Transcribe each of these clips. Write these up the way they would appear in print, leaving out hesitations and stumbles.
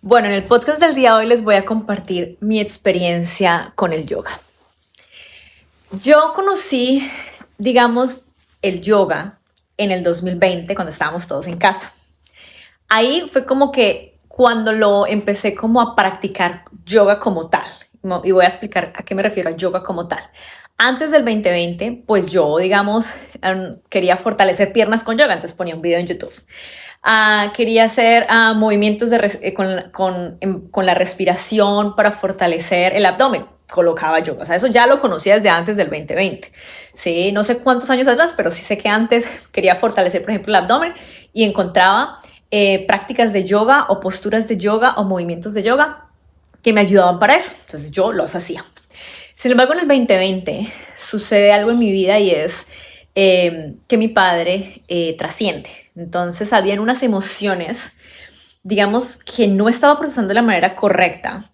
Bueno, en el podcast del día de hoy les voy a compartir mi experiencia con el yoga. Yo conocí, digamos, el yoga en el 2020 cuando estábamos todos en casa. Ahí fue como que cuando lo empecé como a practicar yoga como tal. Y voy a explicar a qué me refiero a yoga como tal. Antes del 2020, pues yo, digamos, quería fortalecer piernas con yoga, entonces ponía un video en YouTube. Quería hacer movimientos con la respiración para fortalecer el abdomen. Colocaba yoga, o sea, eso ya lo conocía desde antes del 2020. Sí, no sé cuántos años atrás, pero sí sé que antes quería fortalecer, por ejemplo, el abdomen y encontraba prácticas de yoga o posturas de yoga o movimientos de yoga que me ayudaban para eso. Entonces yo los hacía. Sin embargo, en el 2020 sucede algo en mi vida y es que mi padre trasciende. Entonces, habían unas emociones, digamos, que no estaba procesando de la manera correcta.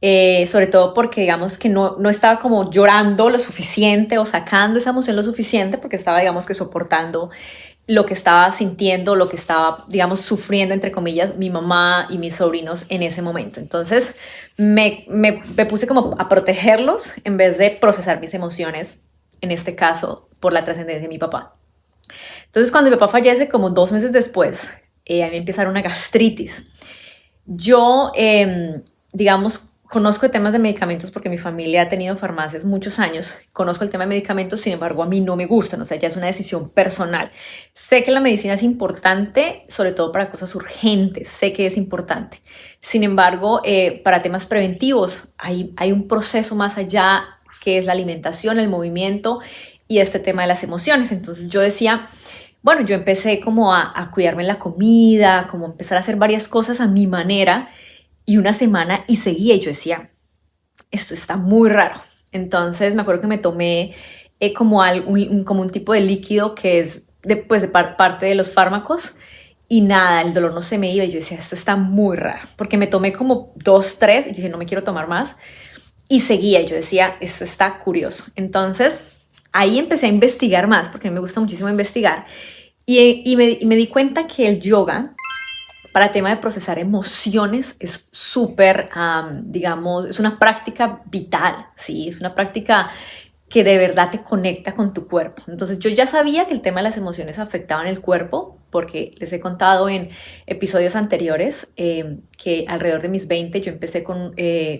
Sobre todo porque, digamos, que no estaba como llorando lo suficiente o sacando esa emoción lo suficiente porque estaba, digamos, que soportando lo que estaba sintiendo, lo que estaba, digamos, sufriendo, entre comillas, mi mamá y mis sobrinos en ese momento. Entonces me puse como a protegerlos en vez de procesar mis emociones, en este caso, por la trascendencia de mi papá. Entonces cuando mi papá fallece, como 2 meses después, a mí me empezaron una gastritis. Yo, digamos, conozco de temas de medicamentos porque mi familia ha tenido farmacias muchos años. Conozco el tema de medicamentos, sin embargo, a mí no me gustan. O sea, ya es una decisión personal. Sé que la medicina es importante, sobre todo para cosas urgentes. Sé que es importante. Sin embargo, para temas preventivos hay un proceso más allá que es la alimentación, el movimiento y este tema de las emociones. Entonces yo decía, bueno, yo empecé como a cuidarme en la comida, como empezar a hacer varias cosas a mi manera y una semana y seguía y yo decía, esto está muy raro. Entonces me acuerdo que me tomé como un tipo de líquido que es parte de los fármacos y nada, el dolor no se me iba y yo decía, esto está muy raro, porque me tomé como 2, 3 y yo dije, no me quiero tomar más y seguía y yo decía, esto está curioso. Entonces ahí empecé a investigar más porque a mí me gusta muchísimo investigar y me di cuenta que el yoga para el tema de procesar emociones es súper, digamos, es una práctica vital, ¿sí? Es una práctica que de verdad te conecta con tu cuerpo. Entonces yo ya sabía que el tema de las emociones afectaban el cuerpo, porque les he contado en episodios anteriores que alrededor de mis 20 yo empecé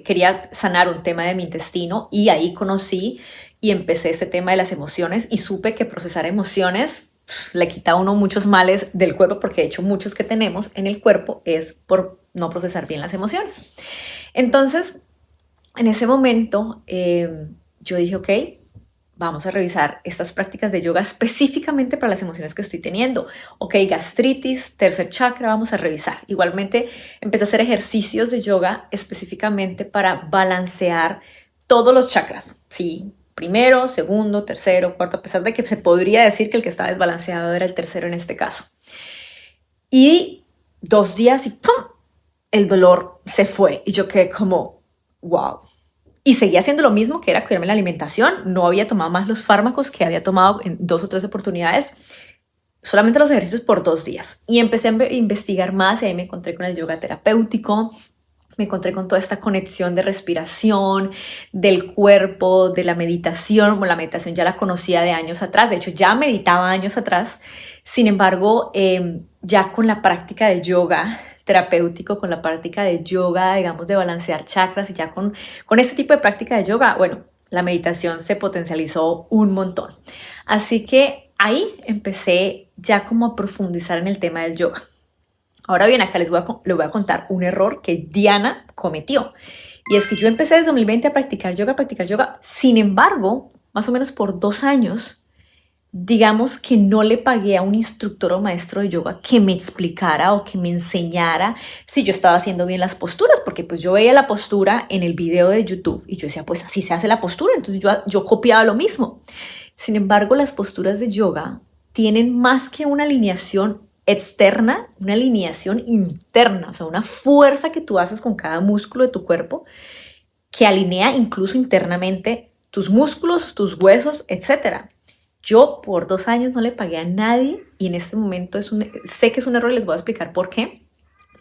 quería sanar un tema de mi intestino y ahí conocí y empecé este tema de las emociones y supe que procesar emociones le quita a uno muchos males del cuerpo, porque de hecho muchos que tenemos en el cuerpo es por no procesar bien las emociones. Entonces, en ese momento yo dije, ok, vamos a revisar estas prácticas de yoga específicamente para las emociones que estoy teniendo. Ok, gastritis, tercer chakra, vamos a revisar. Igualmente empecé a hacer ejercicios de yoga específicamente para balancear todos los chakras, ¿sí? Primero, segundo, tercero, cuarto, a pesar de que se podría decir que el que estaba desbalanceado era el tercero en este caso. Y 2 días y ¡pum! El dolor se fue y yo quedé como, wow. Y seguía haciendo lo mismo, que era cuidarme la alimentación. No había tomado más los fármacos que había tomado en 2 o 3 oportunidades. Solamente los ejercicios por 2 días. Y empecé a investigar más y ahí me encontré con el yoga terapéutico. Me encontré con toda esta conexión de respiración, del cuerpo, de la meditación. Bueno, la meditación ya la conocía de años atrás. De hecho, ya meditaba años atrás. Sin embargo, ya con la práctica de yoga terapéutico, con la práctica de yoga, digamos, de balancear chakras y ya con este tipo de práctica de yoga, bueno, la meditación se potencializó un montón. Así que ahí empecé ya como a profundizar en el tema del yoga. Ahora bien, acá les voy a contar un error que Diana cometió. Y es que yo empecé desde 2020 a practicar yoga. Sin embargo, más o menos por 2 años, digamos que no le pagué a un instructor o maestro de yoga que me explicara o que me enseñara si yo estaba haciendo bien las posturas, porque pues yo veía la postura en el video de YouTube y yo decía, pues así se hace la postura, entonces yo copiaba lo mismo. Sin embargo, las posturas de yoga tienen más que una alineación externa, una alineación interna, o sea, una fuerza que tú haces con cada músculo de tu cuerpo que alinea incluso internamente tus músculos, tus huesos, etcétera. Yo por 2 años no le pagué a nadie y en este momento sé que es un error y les voy a explicar por qué.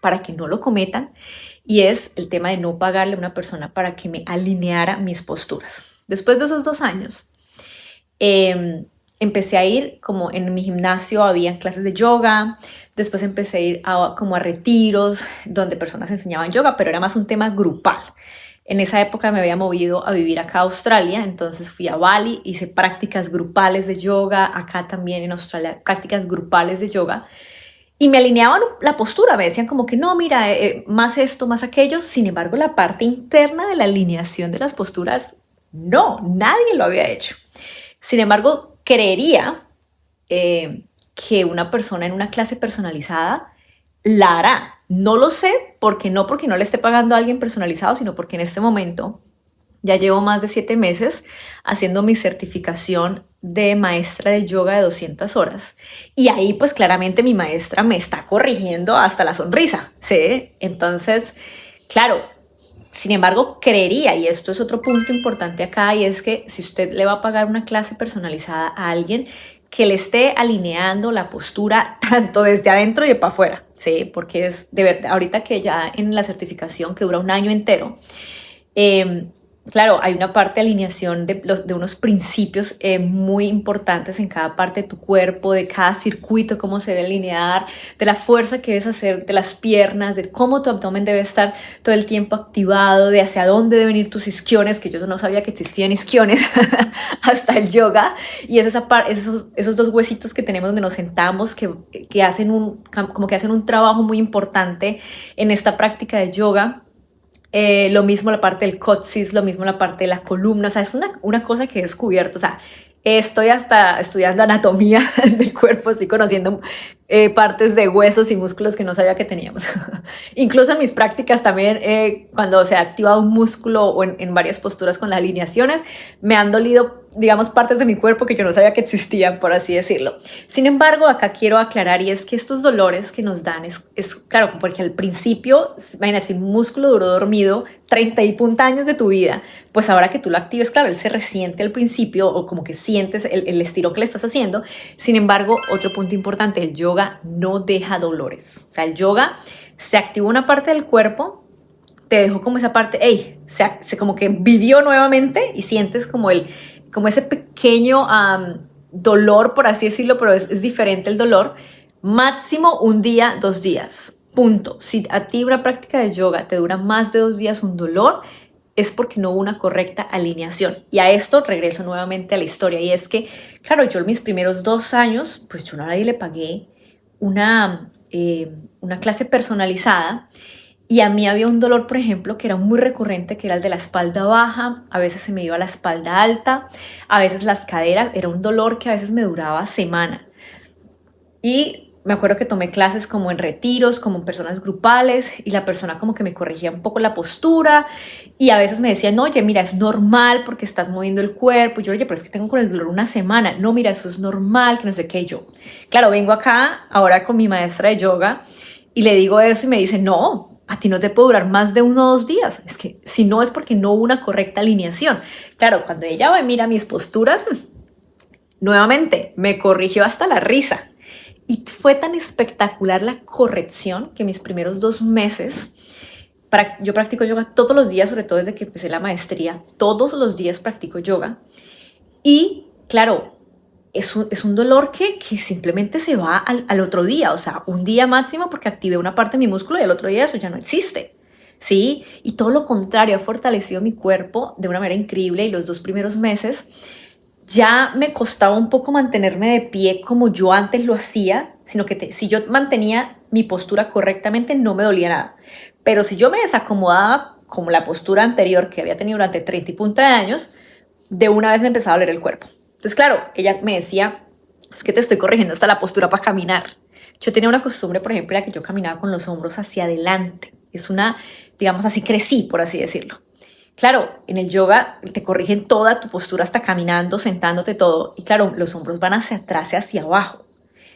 para que no lo cometan, y es el tema de no pagarle a una persona para que me alineara mis posturas. Después de esos 2 años, empecé a ir, como en mi gimnasio había clases de yoga, después empecé a ir como a retiros donde personas enseñaban yoga, pero era más un tema grupal. En esa época me había movido a vivir acá a Australia, entonces fui a Bali, hice prácticas grupales de yoga, acá también en Australia, prácticas grupales de yoga, y me alineaban la postura, me decían como que no, mira, más esto, más aquello. Sin embargo, la parte interna de la alineación de las posturas, no, nadie lo había hecho. Sin embargo, creería que una persona en una clase personalizada la hará. No lo sé, porque no le esté pagando a alguien personalizado, sino porque en este momento ya llevo más de 7 meses haciendo mi certificación de maestra de yoga de 200 horas. Y ahí pues claramente mi maestra me está corrigiendo hasta la sonrisa, ¿sí? Entonces, claro, sin embargo, creería, y esto es otro punto importante acá, y es que si usted le va a pagar una clase personalizada a alguien, que le esté alineando la postura tanto desde adentro y de para afuera, ¿sí? Porque es de verdad, ahorita que ya en la certificación que dura un año entero, claro, hay una parte de alineación de unos principios muy importantes en cada parte de tu cuerpo, de cada circuito, cómo se debe alinear, de la fuerza que debes hacer de las piernas, de cómo tu abdomen debe estar todo el tiempo activado, de hacia dónde deben ir tus isquiones, que yo no sabía que existían isquiones hasta el yoga, y es esos dos huesitos que tenemos donde nos sentamos que hacen como que hacen un trabajo muy importante en esta práctica de yoga. Lo mismo la parte del coxis, lo mismo la parte de la columna, o sea, es una cosa que he descubierto, o sea, estoy hasta estudiando anatomía del cuerpo, estoy conociendo partes de huesos y músculos que no sabía que teníamos. Incluso en mis prácticas también, cuando se ha activado un músculo o en varias posturas con las alineaciones, me han dolido, digamos, partes de mi cuerpo que yo no sabía que existían, por así decirlo. Sin embargo, acá quiero aclarar, y es que estos dolores que nos dan es claro, porque al principio, imagínate, un músculo duró dormido 30 y punta años de tu vida, pues ahora que tú lo actives, claro, él se resiente al principio o como que sientes el estiro que le estás haciendo. Sin embargo, otro punto importante, el yoga no deja dolores. O sea, el yoga se activó una parte del cuerpo, te dejó como esa parte, hey, se como que vivió nuevamente y sientes como ese pequeño dolor, por así decirlo, pero es diferente el dolor. Máximo 1 día, 2 días, punto. Si a ti una práctica de yoga te dura más de 2 días un dolor, es porque no hubo una correcta alineación. Y a esto regreso nuevamente a la historia, y es que, claro, yo en mis primeros 2 años, pues yo a nadie le pagué una clase personalizada, y a mí había un dolor, por ejemplo, que era muy recurrente, que era el de la espalda baja. A veces se me iba la espalda alta, a veces las caderas. Era un dolor que a veces me duraba semana. Y me acuerdo que tomé clases como en retiros, como en personas grupales, y la persona como que me corregía un poco la postura, y a veces me decían, no, oye, mira, es normal porque estás moviendo el cuerpo. Y yo, oye, pero es que tengo con el dolor una semana. No, mira, eso es normal, que no sé qué. Y yo, claro, vengo acá ahora con mi maestra de yoga y le digo eso y me dice, no, a ti no te puede durar más de 1 o 2 días. Es que si no es porque no hubo una correcta alineación. Claro, cuando ella va y mira mis posturas, nuevamente me corrigió hasta la risa. Y fue tan espectacular la corrección que mis primeros 2 meses, yo practico yoga todos los días, sobre todo desde que empecé la maestría, todos los días practico yoga. Y claro, es un dolor que simplemente se va al otro día, o sea, 1 día máximo porque activé una parte de mi músculo y al otro día eso ya no existe, ¿sí? Y todo lo contrario, ha fortalecido mi cuerpo de una manera increíble, y los 2 primeros meses ya me costaba un poco mantenerme de pie como yo antes lo hacía, sino que si yo mantenía mi postura correctamente no me dolía nada. Pero si yo me desacomodaba como la postura anterior que había tenido durante 30 y punta de años, de una vez me empezaba a doler el cuerpo. Entonces, claro, ella me decía, es que te estoy corrigiendo hasta la postura para caminar. Yo tenía una costumbre, por ejemplo, era que yo caminaba con los hombros hacia adelante. Digamos así, crecí, por así decirlo. Claro, en el yoga te corrigen toda tu postura, hasta caminando, sentándote, todo. Y claro, los hombros van hacia atrás y hacia abajo.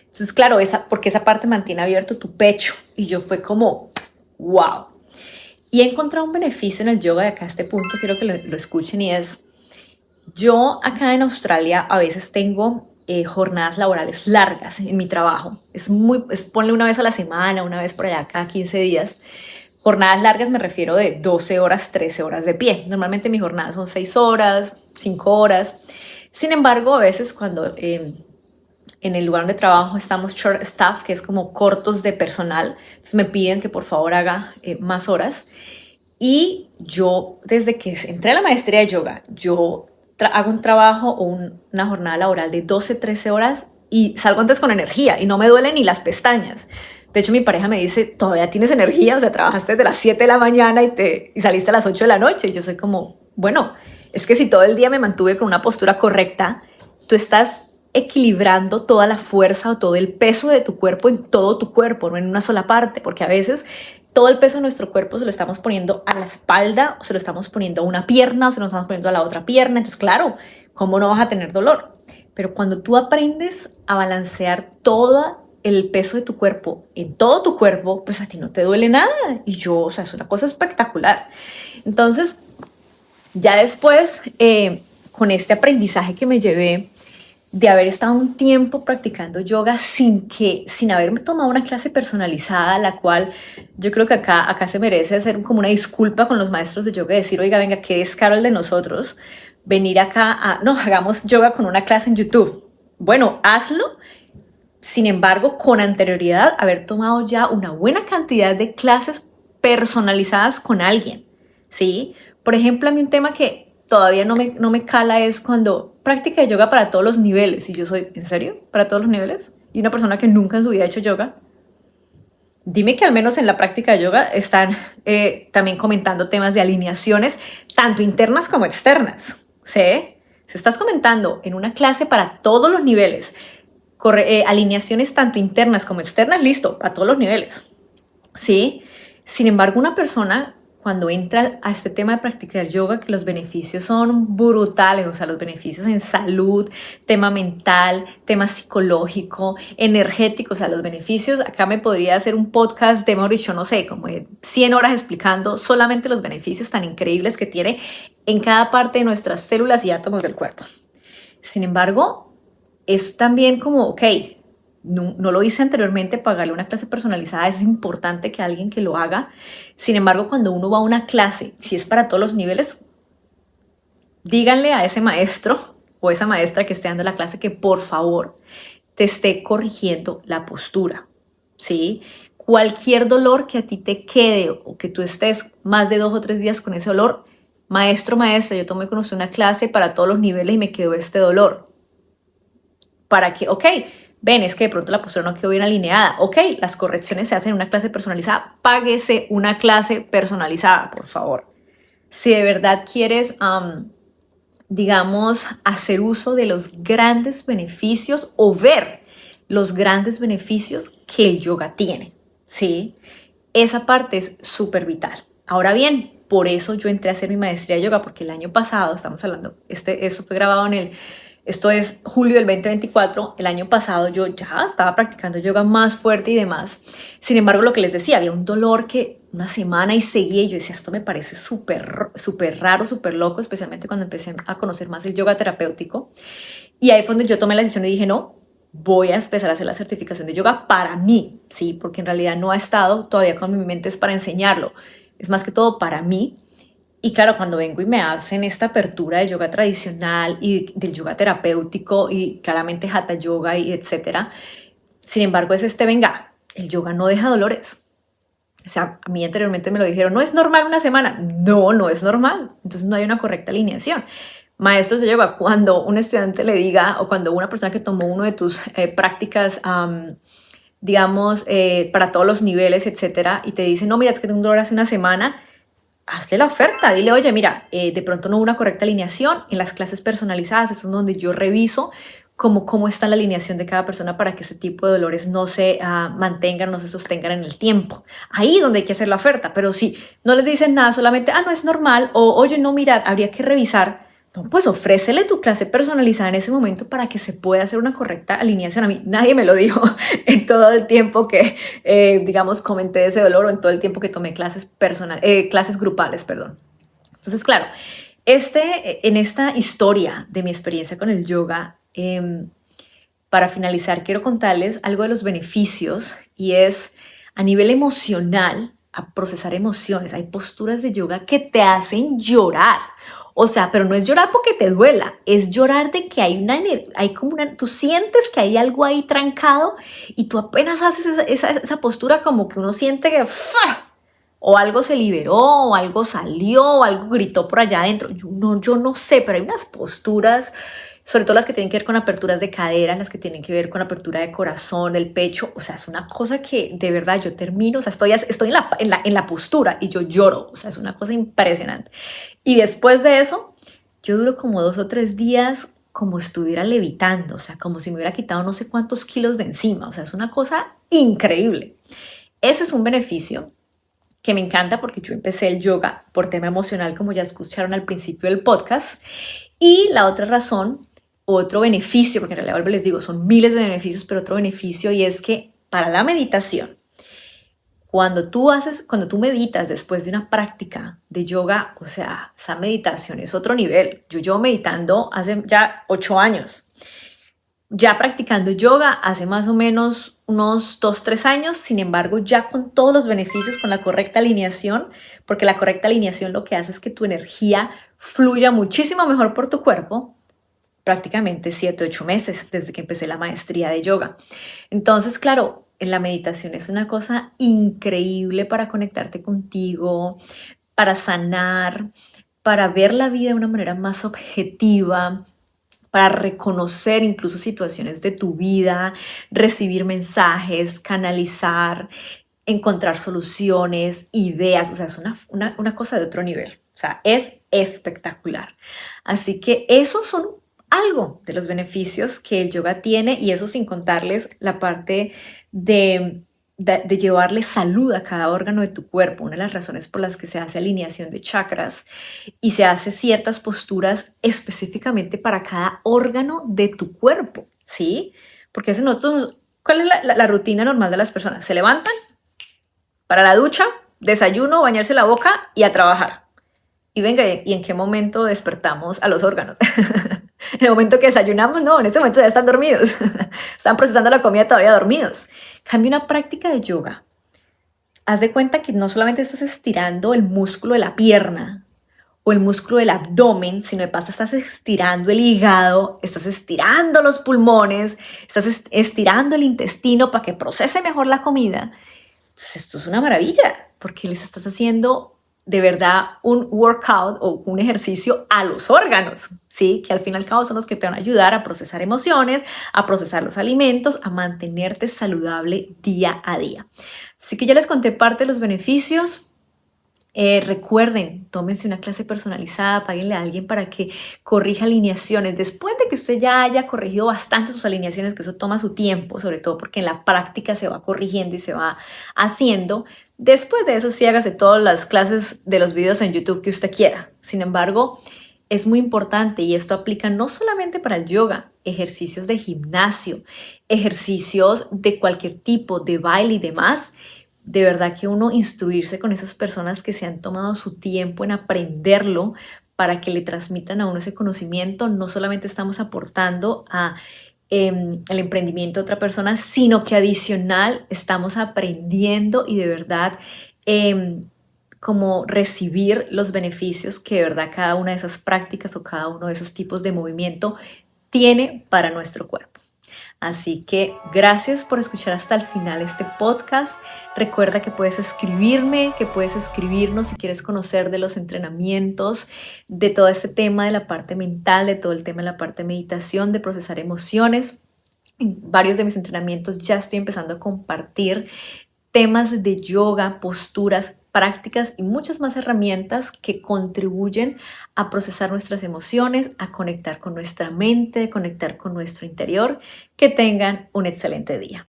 Entonces, claro, porque esa parte mantiene abierto tu pecho. Y yo fue como, wow. Y he encontrado un beneficio en el yoga de acá a este punto, quiero que lo escuchen, y es, yo acá en Australia a veces tengo jornadas laborales largas en mi trabajo. Ponle una vez a la semana, una vez por allá cada 15 días. Jornadas largas me refiero de 12 horas, 13 horas de pie. Normalmente mis jornadas son 6 horas, 5 horas. Sin embargo, a veces cuando en el lugar donde trabajo estamos short staff, que es como cortos de personal, entonces me piden que por favor haga más horas. Y yo, desde que entré a la maestría de yoga, yo hago un trabajo o una jornada laboral de 12, 13 horas y salgo antes con energía y no me duelen ni las pestañas. De hecho, mi pareja me dice, ¿todavía tienes energía? O sea, trabajaste desde las 7 de la mañana y saliste a las 8 de la noche. Y yo soy como, bueno, es que si todo el día me mantuve con una postura correcta, tú estás equilibrando toda la fuerza o todo el peso de tu cuerpo en todo tu cuerpo, no en una sola parte, porque a veces todo el peso de nuestro cuerpo se lo estamos poniendo a la espalda, o se lo estamos poniendo a una pierna, o se lo estamos poniendo a la otra pierna. Entonces, claro, ¿cómo no vas a tener dolor? Pero cuando tú aprendes a balancear todo el peso de tu cuerpo en todo tu cuerpo, pues a ti no te duele nada. Y yo, o sea, es una cosa espectacular. Entonces, ya después, con este aprendizaje que me llevé de haber estado un tiempo practicando yoga sin haberme tomado una clase personalizada, la cual yo creo que acá se merece hacer como una disculpa con los maestros de yoga y decir, oiga, venga, qué descaro el de nosotros venir acá no, hagamos yoga con una clase en YouTube. Bueno, hazlo. Sin embargo, con anterioridad, haber tomado ya una buena cantidad de clases personalizadas con alguien, ¿sí? Por ejemplo, a mí un tema que todavía no me cala es cuando práctica de yoga para todos los niveles. Y yo soy, ¿en serio? ¿Para todos los niveles? Y una persona que nunca en su vida ha hecho yoga. Dime que al menos en la práctica de yoga están también comentando temas de alineaciones, tanto internas como externas, ¿sí? Si estás comentando en una clase para todos los niveles, alineaciones tanto internas como externas, listo, para todos los niveles, ¿sí? Sin embargo, una persona cuando entra a este tema de practicar yoga, que los beneficios son brutales, o sea, los beneficios en salud, tema mental, tema psicológico, energético, o sea, los beneficios, acá me podría hacer un podcast de, mejor dicho, no sé, como de 100 horas explicando solamente los beneficios tan increíbles que tiene en cada parte de nuestras células y átomos del cuerpo. Sin embargo, es también como, ok, no lo hice anteriormente, pagarle una clase personalizada, es importante que alguien que lo haga. Sin embargo, cuando uno va a una clase, si es para todos los niveles, díganle a ese maestro o esa maestra que esté dando la clase que por favor te esté corrigiendo la postura, ¿sí? Cualquier dolor que a ti te quede o que tú estés más de 2 o 3 días con ese dolor, maestro, maestra, yo tomé con usted una clase para todos los niveles y me quedó este dolor. Para que, ok, ven, es que de pronto la postura no quedó bien alineada. Ok, las correcciones se hacen en una clase personalizada. Páguese una clase personalizada, por favor. Si de verdad quieres, digamos, hacer uso de los grandes beneficios o ver los grandes beneficios que el yoga tiene, ¿sí? Esa parte es súper vital. Ahora bien, por eso yo entré a hacer mi maestría de yoga, porque el año pasado, estamos hablando, eso fue grabado esto es julio del 2024, el año pasado yo ya estaba practicando yoga más fuerte y demás. Sin embargo, lo que les decía, había un dolor que una semana y seguía y yo decía, esto me parece súper raro, súper loco, especialmente cuando empecé a conocer más el yoga terapéutico. Y ahí fue donde yo tomé la decisión y dije, no, voy a empezar a hacer la certificación de yoga para mí, ¿sí? Porque en realidad no ha estado todavía con mi mente, es para enseñarlo. Es más que todo para mí. Y claro, cuando vengo y me hacen esta apertura de yoga tradicional y del yoga terapéutico y claramente hatha yoga y etcétera, sin embargo es venga, el yoga no deja dolores. O sea, a mí anteriormente me lo dijeron, no es normal una semana. No, no es normal. Entonces no hay una correcta alineación. Maestros de yoga, cuando un estudiante le diga o cuando una persona que tomó uno de tus prácticas, digamos, para todos los niveles, etcétera, y te dice, no, mira, es que tengo un dolor hace una semana, hazle la oferta, dile, oye, mira, de pronto no hubo una correcta alineación en las clases personalizadas, eso es donde yo reviso cómo está la alineación de cada persona para que ese tipo de dolores no se mantengan, no se sostengan en el tiempo. Ahí es donde hay que hacer la oferta, pero si no les dicen nada, solamente, no es normal, o oye, no, mira, habría que revisar. No, pues ofrécele tu clase personalizada en ese momento para que se pueda hacer una correcta alineación. A mí nadie me lo dijo en todo el tiempo que, digamos, comenté ese dolor o en todo el tiempo que tomé clases grupales, perdón. Entonces, claro, en esta historia de mi experiencia con el yoga, para finalizar, quiero contarles algo de los beneficios y es a nivel emocional, a procesar emociones. Hay posturas de yoga que te hacen llorar. O sea, pero no es llorar porque te duela, es llorar de que tú sientes que hay algo ahí trancado y tú apenas haces esa postura como que uno siente que ¡fua! O algo se liberó, o algo salió, o algo gritó por allá adentro. Yo no sé, pero hay unas posturas, sobre todo las que tienen que ver con aperturas de cadera, las que tienen que ver con apertura de corazón, del pecho. O sea, es una cosa que de verdad yo termino, o sea, estoy en la postura y yo lloro. O sea, es una cosa impresionante. Y después de eso, yo duro como 2 o 3 días como estuviera levitando, o sea, como si me hubiera quitado no sé cuántos kilos de encima. O sea, es una cosa increíble. Ese es un beneficio que me encanta porque yo empecé el yoga por tema emocional, como ya escucharon al principio del podcast. Y la otra razón, otro beneficio, porque en realidad les digo, son miles de beneficios, pero otro beneficio y es que para la meditación, cuando tú meditas después de una práctica de yoga, o sea, esa meditación es otro nivel. Yo llevo meditando hace ya 8 años. Ya practicando yoga hace más o menos unos 2, 3 años, sin embargo, ya con todos los beneficios, con la correcta alineación, porque la correcta alineación lo que hace es que tu energía fluya muchísimo mejor por tu cuerpo, prácticamente 7, 8 meses desde que empecé la maestría de yoga. Entonces, claro, en la meditación es una cosa increíble para conectarte contigo, para sanar, para ver la vida de una manera más objetiva, para reconocer incluso situaciones de tu vida, recibir mensajes, canalizar, encontrar soluciones, ideas. O sea, es una cosa de otro nivel. O sea, es espectacular. Así que esos son algo de los beneficios que el yoga tiene y eso sin contarles la parte de llevarle salud a cada órgano de tu cuerpo. Una de las razones por las que se hace alineación de chakras y se hace ciertas posturas específicamente para cada órgano de tu cuerpo, ¿sí? Porque ¿cuál es la rutina normal de las personas? Se levantan para la ducha, desayuno, bañarse la boca y a trabajar. Y venga, ¿y en qué momento despertamos a los órganos? En el momento que desayunamos, no, en este momento ya están dormidos. Están procesando la comida todavía dormidos. Cambia una práctica de yoga. Haz de cuenta que no solamente estás estirando el músculo de la pierna o el músculo del abdomen, sino de paso estás estirando el hígado, estás estirando los pulmones, estás estirando el intestino para que procese mejor la comida. Entonces, esto es una maravilla porque les estás haciendo de verdad un workout o un ejercicio a los órganos, ¿sí? Que al fin y al cabo son los que te van a ayudar a procesar emociones, a procesar los alimentos, a mantenerte saludable día a día. Así que ya les conté parte de los beneficios. Recuerden, tómense una clase personalizada, páguenle a alguien para que corrija alineaciones. Después de que usted ya haya corregido bastante sus alineaciones, que eso toma su tiempo, sobre todo porque en la práctica se va corrigiendo y se va haciendo. Después de eso sí hágase todas las clases de los videos en YouTube que usted quiera. Sin embargo, es muy importante y esto aplica no solamente para el yoga, ejercicios de gimnasio, ejercicios de cualquier tipo, de baile y demás. De verdad que uno instruirse con esas personas que se han tomado su tiempo en aprenderlo para que le transmitan a uno ese conocimiento, no solamente estamos aportando a el emprendimiento de otra persona, sino que adicional estamos aprendiendo y de verdad como recibir los beneficios que de verdad cada una de esas prácticas o cada uno de esos tipos de movimiento tiene para nuestro cuerpo. Así que gracias por escuchar hasta el final este podcast. Recuerda que puedes escribirme, que puedes escribirnos si quieres conocer de los entrenamientos, de todo este tema de la parte mental, de todo el tema de la parte de meditación, de procesar emociones. En varios de mis entrenamientos ya estoy empezando a compartir temas de yoga, posturas, prácticas y muchas más herramientas que contribuyen a procesar nuestras emociones, a conectar con nuestra mente, a conectar con nuestro interior. Que tengan un excelente día.